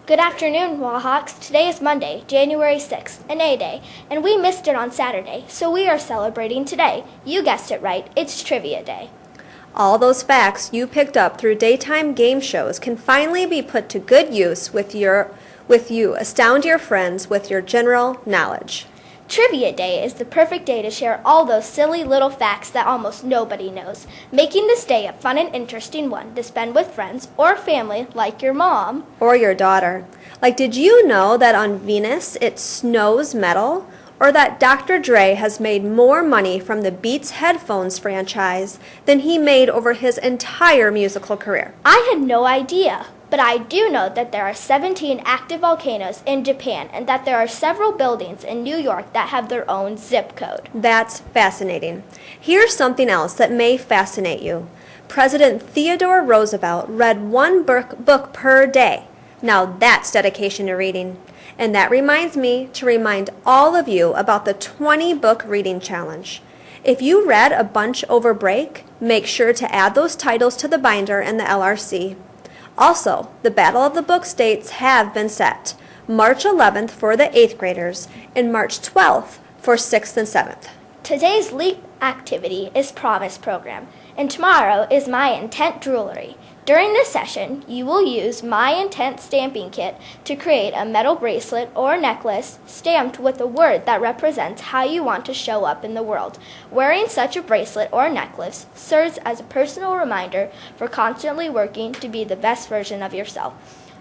Good afternoon, Wallhawks. Today is Monday, January 6th, an A-Day, and we missed it on Saturday, so we are celebrating today. You guessed it right, it's Trivia Day. All those facts you picked up through daytime game shows can finally be put to good use with you. Astound your friends with your general knowledge. Trivia Day is the perfect day to share all those silly little facts that almost nobody knows, making this day a fun and interesting one to spend with friends or family like your mom. Or your daughter. Like, did you know that on Venus it snows metal? Or that Dr. Dre has made more money from the Beats headphones franchise than he made over his entire musical career? I had no idea. But I do know that there are 17 active volcanoes in Japan and that there are several buildings in New York that have their own zip code. That's fascinating. Here's something else that may fascinate you. President Theodore Roosevelt read one book per day. Now that's dedication to reading. And that reminds me to remind all of you about the 20-book reading challenge. If you read a bunch over break, make sure to add those titles to the binder and the LRC. Also, the Battle of the Books dates have been set. March 11th for the 8th graders and March 12th for 6th and 7th. Today's LEAP activity is Promise Program, and tomorrow is My Intent Jewelry. During this session, you will use My Intent stamping kit to create a metal bracelet or necklace stamped with a word that represents how you want to show up in the world. Wearing such a bracelet or necklace serves as a personal reminder for constantly working to be the best version of yourself.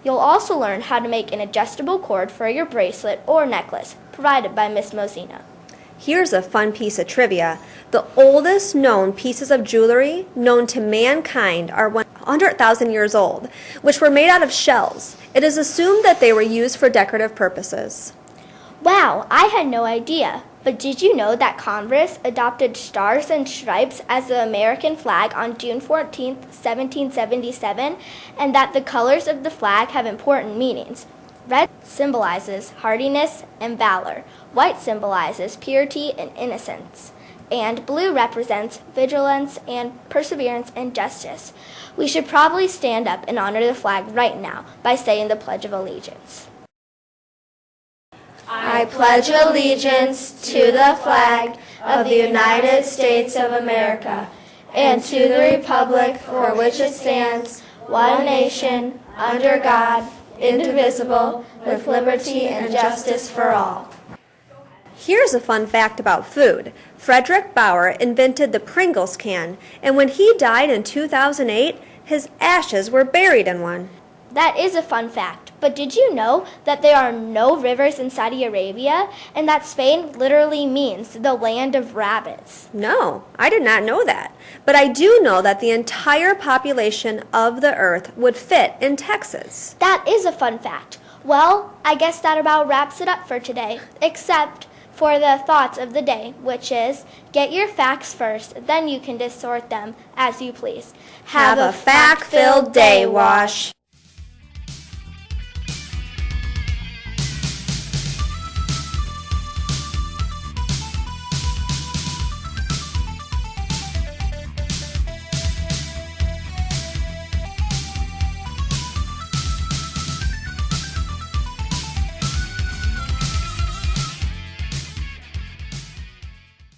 You'll also learn how to make an adjustable cord for your bracelet or necklace, provided by Miss Mosina. Here's a fun piece of trivia. The oldest known pieces of jewelry known to mankind are 100,000 years old, which were made out of shells. It is assumed that they were used for decorative purposes. Wow, I had no idea. But did you know that Congress adopted stars and stripes as the American flag on June 14, 1777, and that the colors of the flag have important meanings? Red symbolizes hardiness and valor. White symbolizes purity and innocence. And blue represents vigilance and perseverance and justice. We should probably stand up and honor the flag right now by saying the Pledge of Allegiance. I pledge allegiance to the flag of the United States of America and to the republic for which it stands, one nation, under God, indivisible, with liberty and justice for all. Here's a fun fact about food. Frederick Bauer invented the Pringles can, and when he died in 2008, his ashes were buried in one. That is a fun fact, but did you know that there are no rivers in Saudi Arabia and that Spain literally means the land of rabbits? No, I did not know that. But I do know that the entire population of the earth would fit in Texas. That is a fun fact. Well, I guess that about wraps it up for today, except for the thoughts of the day, which is, get your facts first, then you can distort them as you please. Have a fact-filled day, Wash.